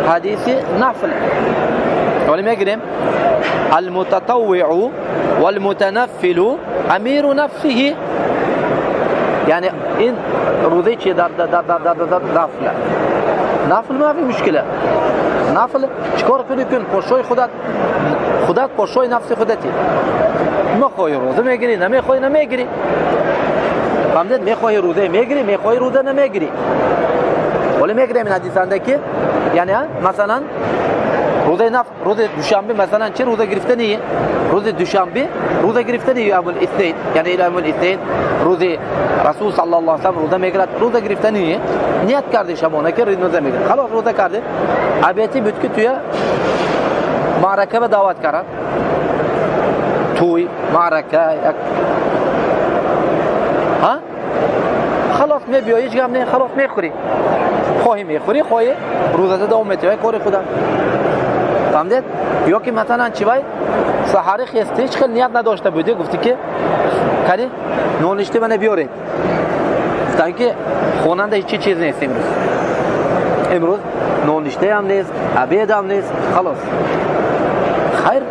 حدیث نفل. ولی میگیم المتطوع والمتنفل امیر نفسه، یعنی این روزه چی در نفل. نفل ما فی مشکله. نفل چیکار کنی کن پشوی خودت پشوی نفس خودتی. میخوای روزه میگیری نمیخوای نمیگیری. فهمیدید؟ میخوای روزه میگیری میخوای روزه نمیگیری. ولی میگیم این حدیثنده که یعنی مثلا روز دوشنبه مثلا چه روزه گرفتنیه؟ روز دوشنبه روزه گرفتنیه یوم الاثنین، یعنی یوم الاثنین روز رسول صلی الله علیه و سلم روزه میگیرد، روزه گرفتنیه نیت کرده شبانه که روزه میگیره، خلاص روزه کرده. البته بود که توی معرکه به دعوت کرد، توی معرکه ها خلاص میبیایی هیچ گم نه، خلاص میخوری، خواهی میخوری خواهی روزه دوام میتوی کاری خدا. فهمیدید؟ یا که مثلا چی وای سحری خسته هیچ خیلی نیت نداشته بوده، گفتی که کاری نونشته منو بیاره، گفتن که خواننده هیچ چیز نیست امروز نونشته هم نیست عبید هم نیست، خلاص خیر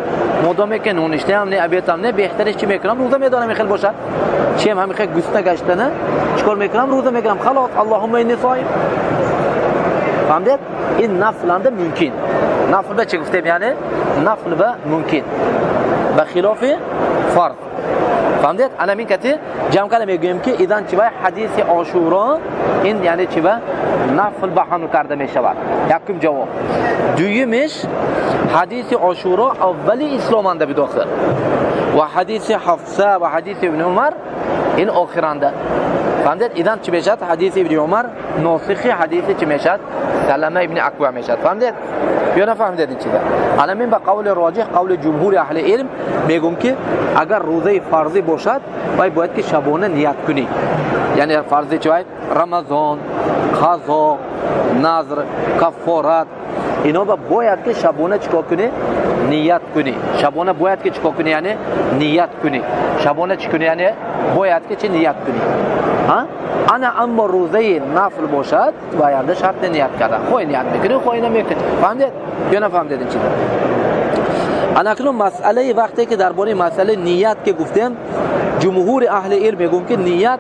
مدام که نونشته هم نه عبید هم نه، بهترش چی میکنم روزه میدانم خیلی باشد چی هم خیلی گوسته گشتنه چیکار میکنم روزه میگیرم، خلاص اللهم انی صائم. فهمیدید؟ این نفل انده ممکن. نفل به چه گفتیم؟ یعنی نفل به ممکن بخلاف فرض. فهمیدید؟ الان این کتی جمع کنه میگویم که ایدان چی باید حدیث عاشورا این یعنی چی باید نفل بحانو کرده میشود. یکم جواب. دویمش حدیث عاشورا اولی اسلام انده بداخل و حدیث حفصه و حدیث ابن عمر این آخرانده. فهمیدید؟ ایدان چی بشد؟ حدیث ابن عمر ناسخی حدیث چی میشد؟ سلمه ابن اکوع میشد. فهمیدید؟ یا نفهمیدید این چیزا؟ الان من با قول راجح قول جمهور اهل علم میگم که اگر روزه فرضی باشد باید که شبانه نیت کنی، یعنی فرضی چه رمضان، قضا، نذر، کفارت اینا باید که شبانه چیکار کنی؟ نیت کنی. شبانه باید که چیکار کنی؟ یعنی نیت کنی. شبانه چی کنی؟ یعنی باید که چی نیت کنی. ها؟ اما روزه نفل باشد باید شرط نیت کرده. خواهی نیت میکنی خواهی نمیکنی. فهمیدید؟ یا نفهمیدید این چیزا؟ اکنون مسئله وقتی که درباره مسئله نیت که گفتیم جمهور اهل علم میگن که نیت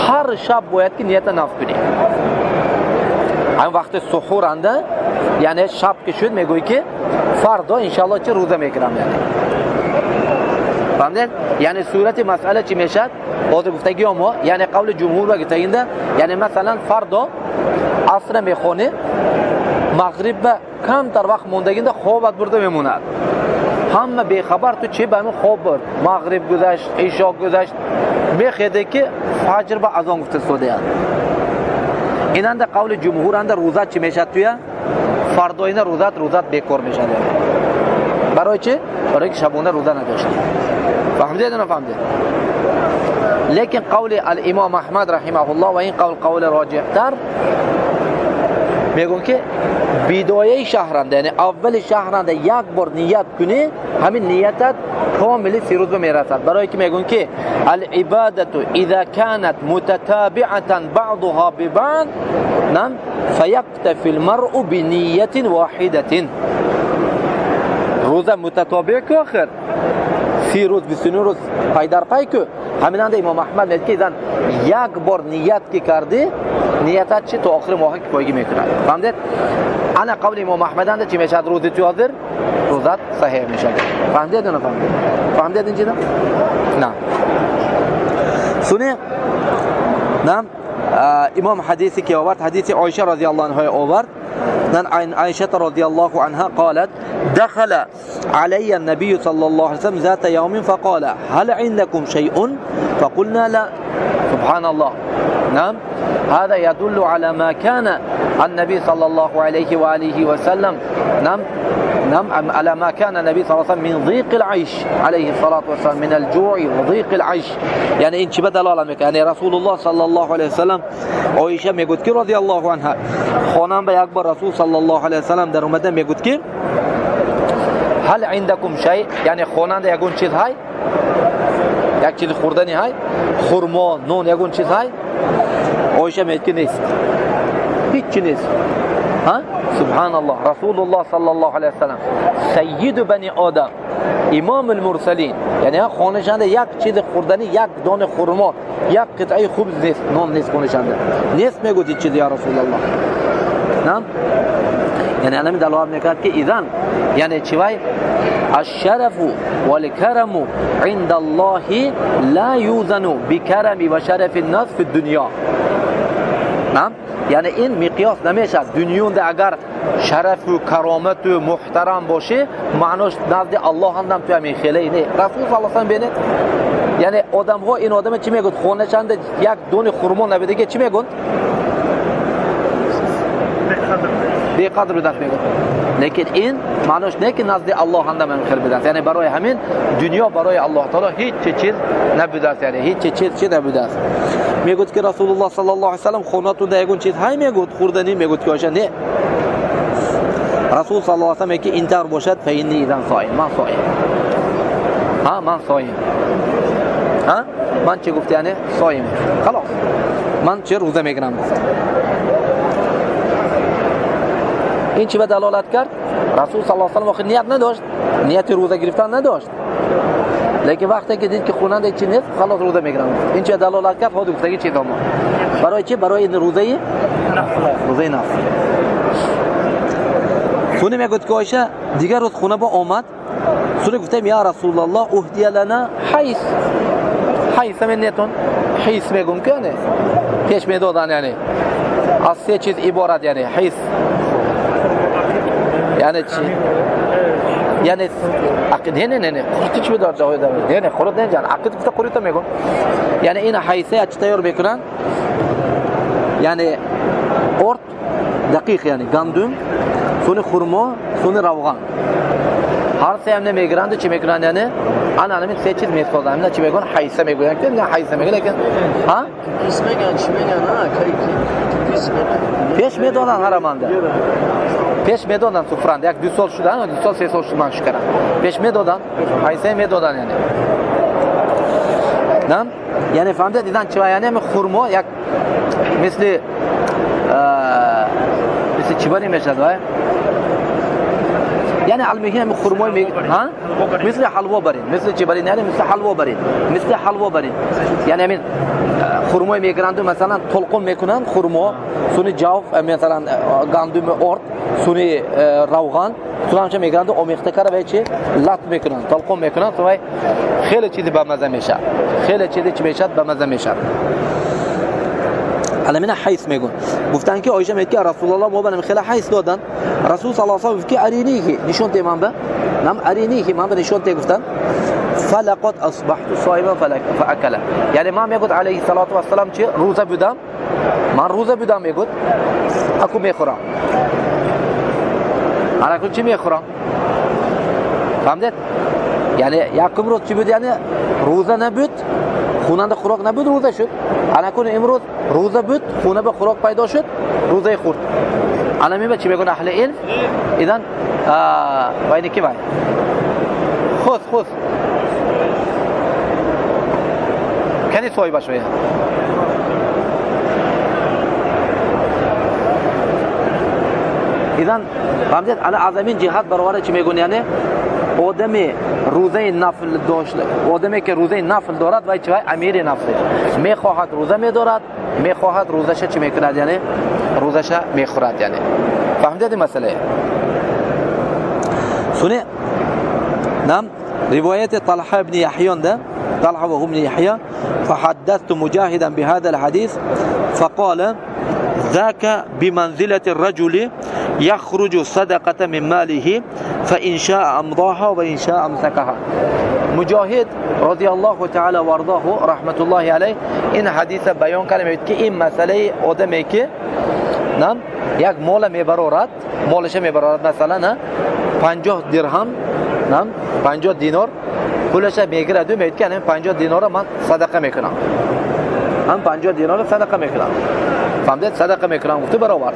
هر شب باید که نیت نفل کنی. همین وقت سحور انده یعنی شب که شد میگوی که فردا انشالله چه روزه میکنم، یعنی فهمیدید؟ یعنی صورت مسئله چی میشد؟ باز گفتگی ما یعنی قول جمهور و گفتگینده یعنی مثلا فردا عصر میخونه مغرب به کم تر وقت موندگینده خوابت برده میموند، همه بیخبر تو چی به همین خواب برد، مغرب گذشت عشاء گذشت میخیده که فجر به اذان گفته سوده است. اینند قول جمهور اند روزت چی میشد؟ توی فرداینه روزت بیکار میشد. برای چی؟ برای که شبانه روزه نداشت. فهمیدید یا نفهمیدید؟ لیکن قول الامام احمد رحمه الله و این قول راجح تر میگن که بدایه شهرنده یعنی اول شهرنده یک بار نیت کنی همین نیتت کامل 3 روز میرسد. برای که میگن که العبادت اذا كانت متتابعه بعضها ببعض نعم فيكتفي المرء بنیه واحده. روزه متتابع که آخر 3 روز 29 روز پای در پای که همینند امام احمد میگه که یک بار نیت که کرده نیتت چه تا آخر ماه که پایگی میکنه. فهمیدید؟ انا قول امام احمد اند چی میشد؟ روزی تو حاضر روزت صحیح میشه. فهمیدید یا نفهمیدید؟ فهمیدید این چیزا؟ نه سونه نه امام حدیثی که آورد حدیث عایشه رضی الله عنها آورد. عن عائشة رضي الله عنها قالت دخل علي النبي صلى الله عليه وسلم ذات يوم فقال هل عندكم شيء فقلنا لا. سبحان الله. نعم هذا يدل على ما كان النبي صلى الله عليه وآله وسلم نعم على ما كان النبي صلى الله عليه وسلم من ضيق العيش عليه الصلاة والسلام من الجوع وضيق العيش. يعني إن شبه دلالة يعني رسول الله صلى الله عليه وسلم عائشة میگوید که رضی الله عنها خانم به اکبر رسول صلی الله علیه وسلم در اومده میگوید که هل عندكم شيء یعنی خواننده یگون چیز های یک چیز خوردنی های خرما نون یگون چیز های عایشه میگه که نیست هیچ نیست. ها سبحان الله. رسول الله صلی الله علیه وسلم سید بنی آدم، امام المرسلین، یعنی خانشنده یک چیز خوردنی، یک دانه خرما، یک قطعه خبز نیست، نان نیست خانشنده نیست. میگوید این چیز یا رسول الله. نعم، یعنی علمی دلالت میکرد که اذن یعنی چیوای الشرف والکرم عند الله لا یوزن بکرم و شرف الناس فی الدنیا. نعم، یعنی این مقیاس نمیشه دنیونده اگر شرف و کرامت و محترم باشه معناش نزد الله هم تو همین خیلی نه. رسول صلی الله علیه و سلم ببینید یعنی آدم ها این آدم چی میگن خونه‌شند یک دونه خرما نبیده که چی میگن بی قدر بدست میگن، لیکن این معناش نه که نزد الله هم من خیر بدست. یعنی برای همین دنیا برای الله تعالی هیچ چیز نبوده، یعنی هیچ چیز نبوده است. میگوید که رسول الله صلی الله علیه و سلم خونه‌تون دیگه چیز های میگوید خوردنی، میگوید که آشه نه. رسول صلی الله علیه و سلم که اینطور باشد فینی اذن صائم، من صائم. ها من صائم. ها من چه گفت یعنی صائم، خلاص من چه روزه میگیرم. این چی به دلالت کرد؟ رسول صلی الله علیه و سلم وقتی نیت نداشت، نیت روزه گرفتن نداشت، لیکن وقتی که دید که خوننده چی نیست خلاص روزه میگیرم. این چی دلالت کرد؟ خود گفتگی چی دامه برای چی؟ برای این روزه نفل. سونه میگوید که آیشه دیگر روز خونه با آمد، سونه گفتم یا رسول الله اهدی لنا حیث من نیتون حیث میگم که نه پیش میدادن، یعنی از سه چیز عبارت، یعنی حیث یعنی چی؟ یعنی عقد نه خودت چی بدار جای داره نه خودت نه جان عقد گفت خودت میگم. یعنی این حیثه چی تیار میکنن؟ یعنی ارد دقیق، یعنی گندم، سون خرما، سون روغن، هر سه هم نمیگیرند چی میکنن؟ یعنی انا همین سه چیز میسازن. همین چی میگن؟ حیثه میگن که نه حیثه میگن لیکن ها پیش میگن چی میگن؟ پیش میدادن هرمانده، پیش میدادن سفرند یک 2 سال شدن، 2 سال 3 سال شدن شکرن پیش میدادن، حیثه میدادن. یعنی نم یعنی فهمید دیدن چی؟ یعنی همین خرما یک مثل چی باری میشد وای، یعنی علمیه همین خرمای می ها مثل حلوا برین، مثل چی برین؟ یعنی مثل حلوا برین، یعنی همین خرمای میگیرند مثلا تلقم میکنن خرما، سونی جاف مثلا گندم ارد، سونی روغن، سونی چه میگیرند آمیخته کرده و چی لط میکنن، تلقم میکنن، تو خیلی چیزی به مزه میشه، خیلی چیزی چی میشه به مزه میشه. علمنا حیث میگن. گفتن که آیشه میگه رسول الله ما بنم خیلی حیث دادن. رسول صلی الله علیه و سلم که ارینی نشون ته من به نم ارینی من به نشون ته گفتن فلقد اصبحت صائما فاكل. یعنی ما میگه علیه الصلاه و السلام چه روزه بودم، من روزه بودم میگه اكو میخورم، انا چی میخورم؟ فهمید؟ یعنی یکم روز چی بود؟ یعنی روزه نبود، خوننده خوراک نبود، روزه شد. انا کنه امروز روزه بود، خونه به خوراک پیدا شد، روزه خورد. انا میگم چی میگن اهل علم؟ اذن باید کی باید خود کنی سوی باشه. اذن فهمید؟ انا عظمین جهاد برابر چی میگن؟ یعنی آدمی روزه نفل داشت، آدمی که روزه نفل دارد و چه امیر نفسه میخواهد روزه میدارد، میخواهد روزش چی میکند؟ یعنی روزش میخورد. یعنی فهمیدید مسئله؟ سنه نعم روایت طلحه ابن یحیی ده، طلحه و ابن یحیی فحدثت مجاهدا بهذا الحديث فقال ذاك بمنزلة الرجل يخرج صدقة من ماله فإن شاء أمضاها وإن شاء أمسكها. مجاهد رضی الله تعالی و ارضاه رحمت الله علیه این حدیث بیان کرده که این مسئله آدمی که نم یک مال میبرارد، مالش میبرارد مثلا 50 درهم نم 50 دینار پولش میگیرد و میگه که 50 دینار من صدقه میکنم، من 50 دینار صدقه میکنم. فهمید؟ صدقه میکنم گفته برآورد.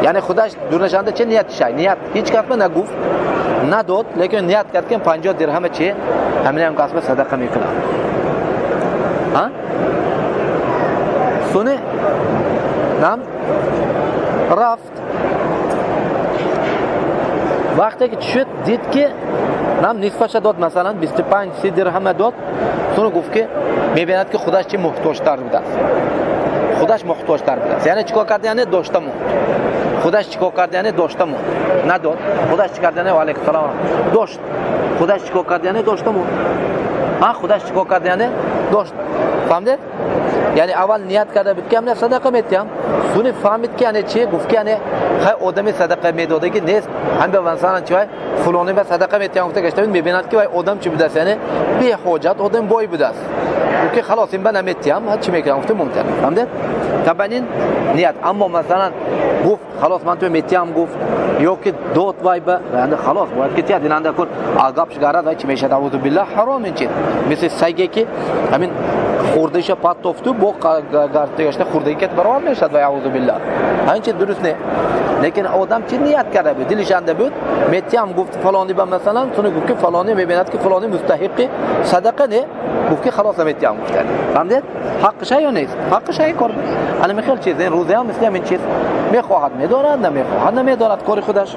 یعنی خودش دونشنده چه نیت شای، نیت هیچ کس نگفت نداد، لیکن نیت کرد که 50 درهم چه همین هم کسب صدقه میکنم. ها سونه نام رفت وقتی که شد دید که نم نصفش داد، مثلا 25-30 درهم داد. سونو گفت که میبیند که خودش چه محتاج‌تر بوده است. خودش محتاج‌تر بوده است. یعنی چیکار کرد؟ یعنی داشته موند. خودش چیکار کرد؟ یعنی داشته موند. نداد. خودش چیکار کرد؟ یعنی علیک السلام داشت. خودش چیکار کرد؟ یعنی داشته موند. خودش چیکار کرد؟ یعنی داشت. فهمیدید؟ یعنی اول نیت کرده بود که من صدقه میدم. سونی فهمید که یعنی چیه؟ گفت که یعنی خیلی آدمی صدقه میداده که نیست. هم به مثلا چی فلانی به صدقه میدم گفته گشته میبیند که آدم چی بوده است، یعنی بی حاجت آدم بای بوده است. که خلاص این بنا میتیم هر چی میکنم گفته ممکن. فهمیدید؟ طبعا این نیت. اما مثلا گفت خلاص من تو میتیم گفت یا که داد وای به یعنی خلاص باید که تیاد ایننده کن عقب شگاره وای چی میشه اعوذ بالله حرام این چیز. مثل سگی که همین خوردهش پات توفتو با گرته گشته خوردگی که برابر میشه وای اعوذ بالله. این چیز درست نه. لیکن آدم چی نیت کرده بود، دلش انده بود میتیم گفت فلانی به مثلا تو گفت که فلانی میبیند که فلانی مستحق صدقه نه، گفت که خلاص میتیم گفت. فهمیدید؟ حقش یا نیست؟ حقش این کار. الان میخواد چیز این روزه هم مثل این چیز میخواهد میدارد نمیخواهد نمیدارد کار خودش.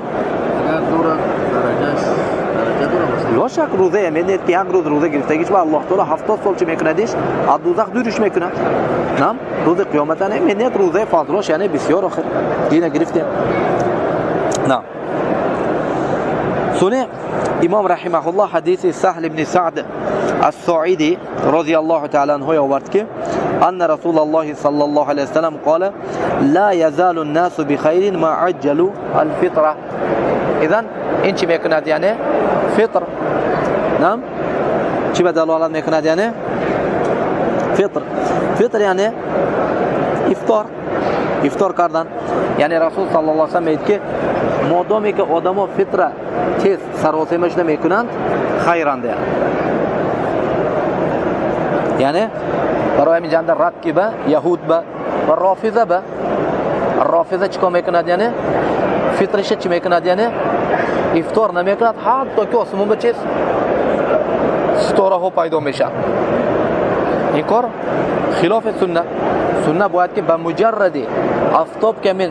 لا شک روزه میدید که یک روز روزه گرفتگیش با الله تعالی 70 سال چه میکندیش از دوزخ دورش میکنه. نام روز قیامت نه میدید روزه فاضلش یعنی بسیار آخر دینا گرفته. نعم. سنة امام رحمه الله حديث سهل بن سعد الساعدي رضي الله تعالى عنه يورد أن رسول الله صلى الله عليه وسلم قال لا يزال الناس بخير ما عجلوا الفطرة. إذن إن چی میکند یعنی فطر. نعم چی به دلالت میکند یعنی فطر یعنی افطار کردن. یعنی رسول صلی الله علیه و سلم میگه که مادامی که آدما فطر تیز سراسیمش نمیکنند خیرنده. یعنی برای همین جنده رد به یهود به و رافضه چیکار میکند یعنی فطرش چی میکند یعنی افطار نمیکند حتی که آسمون به چیز ستاره ها پیدا میشه. این کار خلاف سنت باید که به مجرد آفتاب که من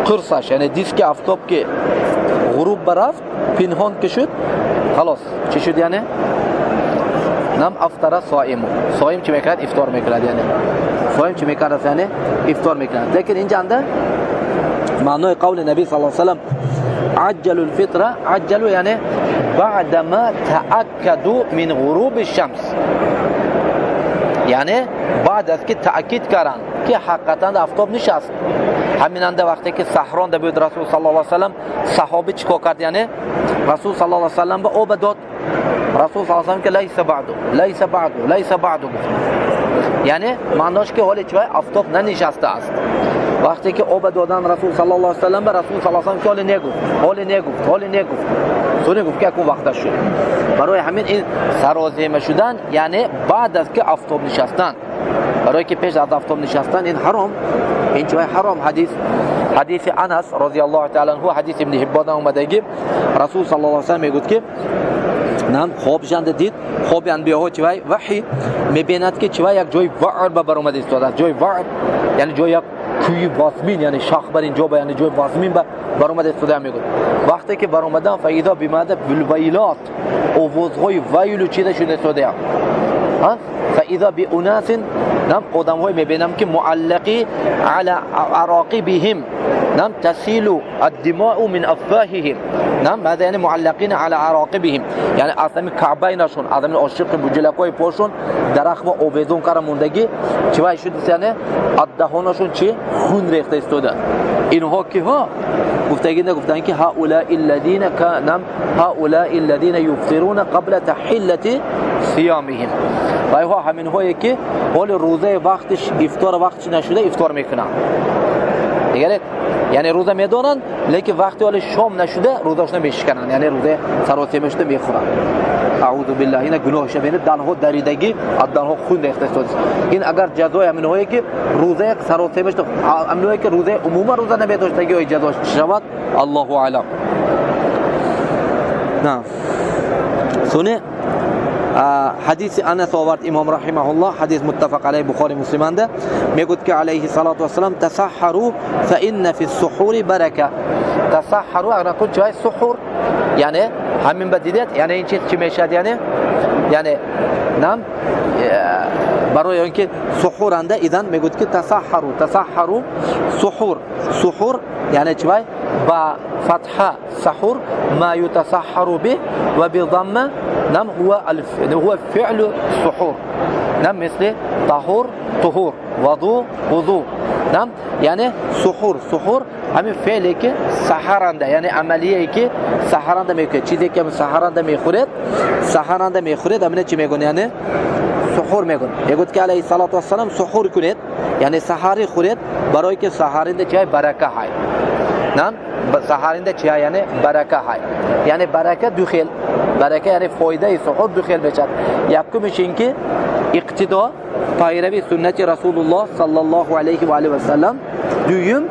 قرصش یعنی دیسک آفتاب که غروب برفت پنهان که شد خلاص چی شد یعنی نم افطر صائم چی میکند افطار میکند یعنی صائم چی میکند یعنی افطار میکند. لیکن اینجا انده معنای قول نبی صلی الله علیه و سلم عجلوا الفطره عجلوا یعنی بعدما تأکدوا من غروب الشمس، یعنی بعد از که تأکید کردن که حقیقتا آفتاب نشست. همیننده وقتی که سحران ده بود رسول صلی الله علیه و سلم صحابه چیکار کرد یعنی رسول صلی الله علیه و سلم به آب داد. رسول صلی الله علیه و سلم که لیس بعدو گفت یعنی معناش که حال چه آفتاب ننشسته است. وقتی که آب دادن رسول صلی الله علیه و سلم به رسول صلی الله علیه و سلم که حال نگفت سونه گفت که اون وقت شد. برای همین این سرازیمه شدن یعنی بعد از که آفتاب نشستن، برای که پیش از آفتاب نشستن این حرام. این چه حرام. حدیث انس رضی الله تعالی عنه حدیث ابن حبان اومده که رسول صلی الله علیه و سلم میگفت که نام خواب جنده دید خواب انبیاء چه وحی میبیند که چه یک جای وعر به بر اومده است. جای وعر یعنی جای یک کوی واسمین یعنی شاخ بر اینجا یعنی جای واسمین به بر اومده است میگه. وقتی که بر اومدن فایده بیماده بالویلات اووزهای ویلو چیده شده سوده فاذا باناس نم قدم های میبینم که معلقی علی عراقبهم نم تسیل الدماء من افواههم. نم ماذا یعنی معلقین علی عراقبهم یعنی اصلا کعبینشون اصلا عاشق بجلکای پاشون درخم اوویزون کار موندگی چی شده یعنی دهانشون چی خون ریخته استوده. اینها که ها گفتن که هؤلاء الذين كانوا هؤلاء الذين يفطرون قبل تحله صيامهم. و ها همین هایی که حال روزه وقتش افطار وقتش نشده افطار میکنن دیگه. یعنی روزه میدونن لیکن وقتی حال شام نشده روزهاش نمیشکنن یعنی روزه سراسیمش میخورن. اعوذ بالله. این گناه شبینه دانها دریدگی از دانها خون ریخته است. این اگر جزای همین هایی که روزه سراسیمش همین هایی که روزه عموما روزه نمیداشتگی های جزاش شود الله اعلم. نه سونه حدیث انس آورد امام رحمه الله حدیث متفق علیه بخاری مسلم ده میگوید که علیه الصلاة والسلام تسحروا فإن في السحور برکه. تسحروا اگر نکنید چی سحور یعنی همین بدیدید یعنی این چیز چی میشد یعنی نام برای اینکه سحور انده ایدن میگوید که تسحروا سحور یعنی چی با فتحه سحور ما يتسحر به و بضمه نم هو فعل سحور نم مثل طهور وضو نم یعنی سحور همین فعلی که سحرنده یعنی عملیه که سحرنده میکنه چیزی که سحرنده میخورید همینه چی میگن یعنی سحور میگن میگوید که علیه الصلاة والسلام سحور کنید یعنی سحری خورید برای که سحرنده چیه برکه های نم سحرنده چیه یعنی برکه های یعنی برکه دو خیل برکه یعنی فایده سحور دو خیل بشد یکمش این که اقتدا پیروی سنت رسول الله صلی الله علیه و آله و سلم دوم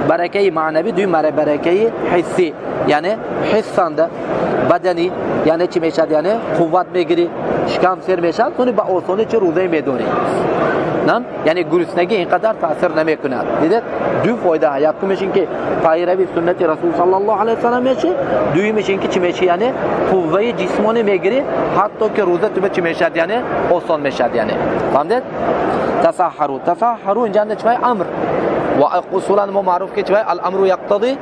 برکه معنوی دوم برکه حسی یعنی حسنده بدنی یعنی چی میشد یعنی قوت میگیری شکم سر میشد سونی با آسانی چه روزه میدونی نم یعنی گرسنگی اینقدر تاثیر نمیکنه دیدید دو فایده یکمش این که پیروی سنت رسول صلی الله علیه و سلم میشه دومش این که چی میشه یعنی قوه جسمانی میگیری حتی که روزه تو چی میشد یعنی آسان میشد یعنی فهمیدید تسحروا اینجا چه امر و اصولا ما معروف که چه الامر یقتضی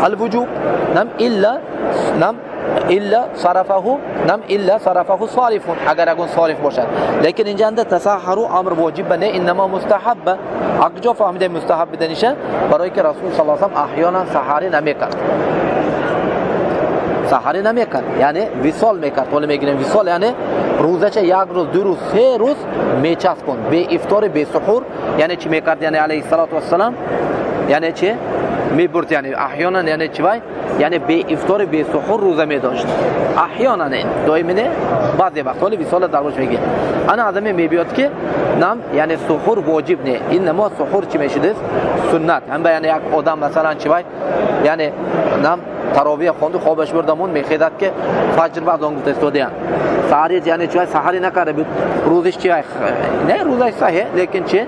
الوجوب نم الا صرفه صارف اگر اگون صارف باشد لیکن اینجا انده تسحروا امر واجب نه انما مستحب اگه فهمیده مستحب دنیشه برای که رسول صلی الله علیه و احیانا سحری نمیکرد یعنی وصال میکرد ولی میگن وصال یعنی روزش یک روز دو روز سه روز میچسبون به افطار به سحور یعنی چی میکرد یعنی علیه الصلاة والسلام یعنی چی میبرد یعنی احیانا یعنی چی یعنی به افطار به سحور روزه میداشت احیانا این دائما نه بعضی وقت ولی وصال درش میگه انا آدمی میبیاد که نام یعنی سحور واجب نه انما سحور چی میشه سنت هم یعنی یک آدم مثلا چی یعنی نام تراویح خونده خوابش بردمون میخیدد که فجر بعد اون گفت استودیان سحری یعنی چی سحری نکرده بود روزش چی نه روزش صحیح لیکن چی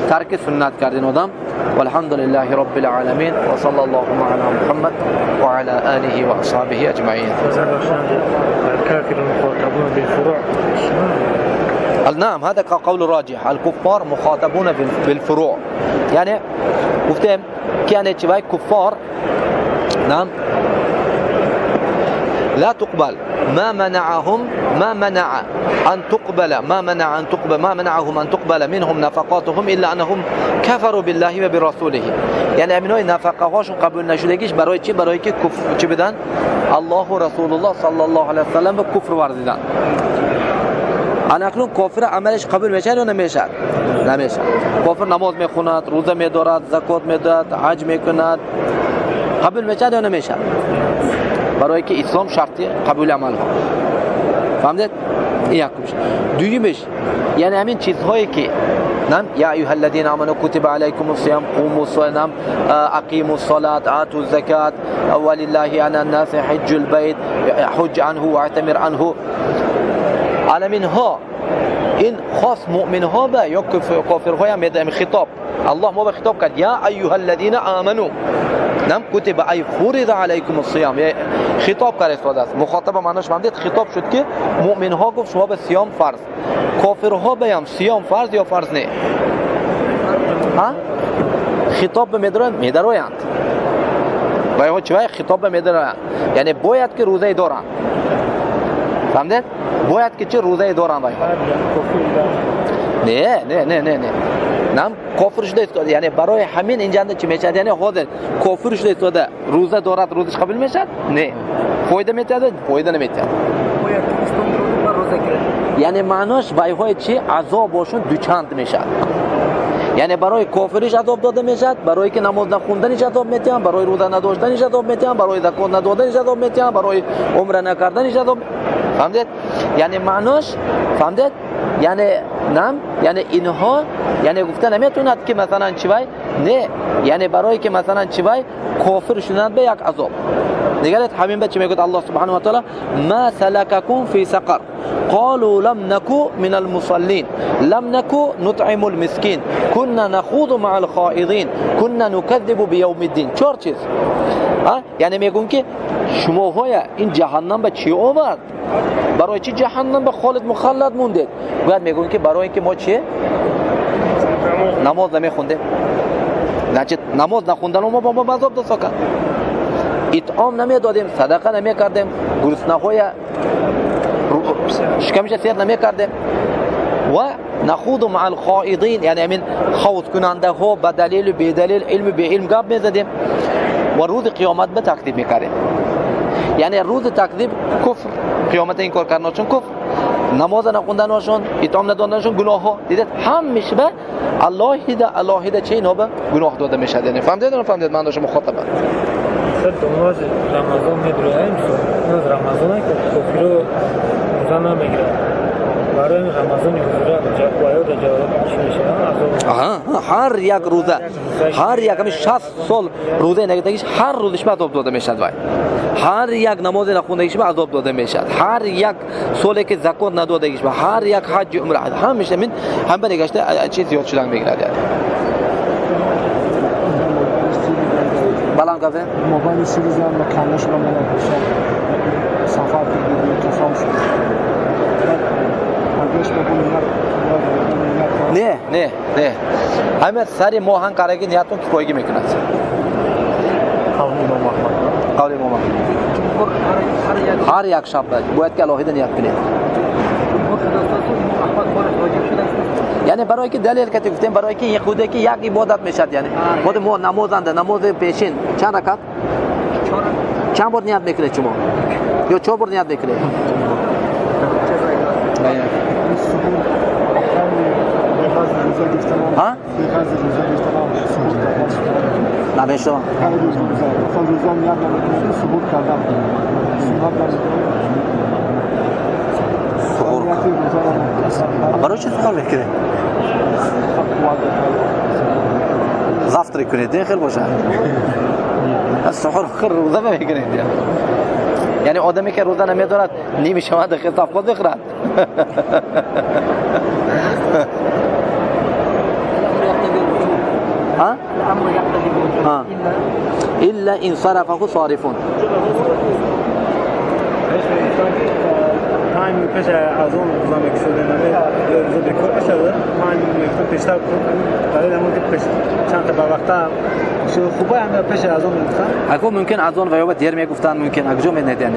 ترک سنت کردن آدم والحمد لله رب العالمين وصلى الله على محمد وعلى آله وأصحابه أجمعين. الكافر المخاطبون بالفروع. نعم هذا قول راجح الكفار مخاطبون بالفروع يعني گفتم كانت شوي كفار نعم لا تقبل ما منعهم أن تقبل منهم نفقاتهم إلا أنهم كفروا بالله وبرسوله يعني امینای نفقه هاشون قبول نشدگیش برای چی برای که کفر چی بدن الله و رسول الله صلی الله علیه و سلم به کفر ورزیدن اکنون کافر عملش قبول میشه یا نمیشه کافر نماز میخوند روزه میدارد زکات میدهد حج میکند قبول میشه یا نمیشه برای که اسلام شرطی قبول عمل ها فهمید این یکیش دومیش یعنی همین چیزهایی که نام یا ایها الذين آمنوا كتب عليكم الصيام قوموا الصلاة اقیموا الصلاة آتوا الزکات ولله على الناس حج البيت حج عنه واعتمر عنه علمین ها این خاص مؤمن ها به یا کافر ها هم میده خطاب الله ما به خطاب کرد یا ایها الذين آمنوا نم کتب ای فرض علیکم الصیام خطاب کرد استاد است مخاطب معناش فهمید خطاب شد که مؤمن ها گفت شما به صیام فرض کافر ها بهم صیام فرض یا فرض نه ها خطاب به میدارند باید چه خطاب به میدارند یعنی باید که روزه دارن فهمید باید که چه روزه دارن باید نه نام کافر شده است یعنی برای همین اینجا چی میشه یعنی حاضر کافر شده است روزه دارد روزش قبول میشه نه فایده میده فایده نمیده یعنی معناش بایهای چی عذابشون دوچند میشه یعنی برای کافرش عذاب داده میشه برای که نماز نخوندنش عذاب میدن برای روزه نداشتنش عذاب میدن برای زکات ندادنش عذاب میدن برای عمره نکردنش عذاب فهمید یعنی معناش فهمید یعنی نام یعنی اینها یعنی گفتن نمیتوند که مثلا چی نه یعنی برای که مثلا چی کافر شدن به یک عذاب نگرید همین بعد چی میگه الله سبحانه و تعالی ما سلککم فی سقر قالوا لم نكو من المصلين لم نكو نطعم المسكين كنا نخوض مع الخائضين كنا نكذب بيوم الدين. چهار چیز یعنی میگن که شما های این جهنم به چی آمد؟ برای چی جهنم به خالد مخلد موندید؟ باید میگن که برای اینکه ما چیه؟ نماز نمیخوندیم. نچه نماز نخوندن ما با ما عذاب دست کرد. اطعام نمیدادیم، صدقه نمیکردیم، گرسنه‌های شکمش سیر نمیکردیم و نخوض مع الخائضین، یعنی همین خوض کننده ها به دلیل و بی دلیل علم به علم گپ میزدیم و روز قیامت به تکذیب میکردیم. یعنی روز تکذیب کفر، قیامت این کار کردنشون کفر، نماز نخوندنشون، اطعام ندادنشون گناه ها. دیدید همش به الله چه اینا به گناه داده میشد. یعنی فهمیدید نه فهمیدید؟ من داشتم مخاطبم نماز رمضان میدونیم نماز رمضان که کفر رو روزا نمیگیره برای رمضان حضور باید جواب چی میشه؟ هر یک روزه هر یک همین 60 سال روزه نگیرتگیش هر روزش به عذاب داده میشد. وای هر یک نماز نخوندگیش به عذاب داده میشد. هر یک سالی که زکات ندادگیش به هر یک حج عمره همیشه من هم به نگشته چیز زیاد شدن میگیرد. یعنی بلان کافه موبایل سیریز هم مکانش رو میاد سفر دیگه تصام شد. نه همه سری موهن کارگی نیاتون که کویگی میکنند. قولی امام هر یک شب باید که الهی نیات کنید. یعنی برای که دلیل که گفتیم برای که خودی که یک عبادت میشد. یعنی خود ما نماز پیشین چند رکعت چند بار نیت میکنید شما یا 4 بار نیت میکنید؟ ها؟ نمیشتم. برای چه سوال میکنید؟ زفتری کنید خیلی باشه. از سحور خیر روزه میکنید. یعنی آدمی که روزه نمیدارد نیم شما دقیقه صفقات بخورد. ها؟ الا ان صرفه صارفون. همین پیش از اون روزا میکشیدن نمیاد روزا بیکار شده. من میگفتم پیشتر برای نمود پیش چند تا وقتا شو خوبه هم پیش از اون میگفتن. اگه ممکن از اون ویوبت دیر میگفتن ممکن اگه جو میندن.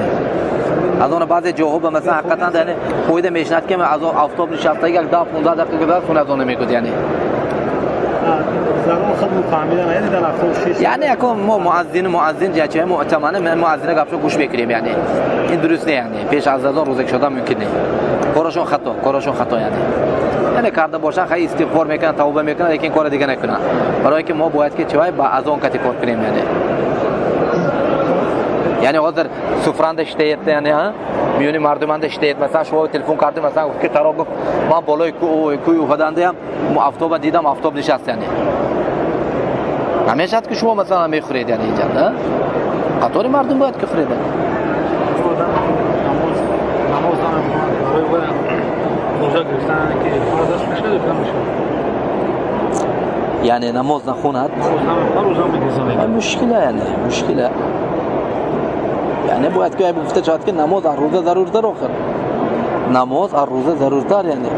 از اون بعضی جاها به مثلا حقیقتا یعنی خود میشناد که از آفتاب نشسته یک 10-15 دقیقه بعد خون از اون میگفت. یعنی زمان خود فهمیدن یعنی در اخر یعنی اگه ما مؤذن جاچه معتمانه من مؤذن گپشو گوش بگیریم. یعنی این درست نه. یعنی پیش از اذان روزه شدن ممکن نه. کارشون خطا یعنی کرده باشن خیلی استغفار میکنن توبه میکنن لیکن کار دیگه نکنن. برای که ما باید که چوای با اذان کتی کار کنیم. یعنی حاضر سفرند اشتیت یعنی میونی مردمان اشتیت مثلا شما تلفن کردیم مثلا که طرف گفت من بالای کوی اومدنده ام آفتاب دیدم آفتاب نشست. یعنی همیشه که شما مثلا میخورید یعنی اینجا نه قطار مردم باید که خورید. نماز برای روزا گرفتن که فرضش میشه میشه. یعنی نماز نخوند روزا میگذاره مشکله. یعنی مشکله. یعنی باید که گفته شاید که نماز هر روزه ضرور داره. آخر نماز هر روزه ضرور داره. یعنی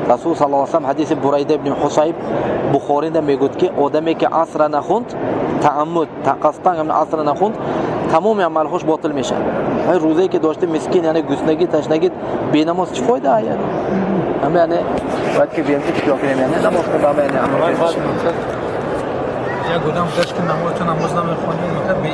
رسول صلی الله علیه و سلم حدیث برید ابن حصیب بخاری ده میگه که آدمی که عصر نخوند تعمد قصدن هم عصر نخوند تمام عملهاش باطل میشه. های روزه که داشته مسکین یعنی گسنگی تشنگی بی نماز چه فایده یعنی همه یعنی باید که بیام چیکار کنیم یعنی نماز کنیم. یعنی عمل یا گفتم داشت که نماز نمیخونیم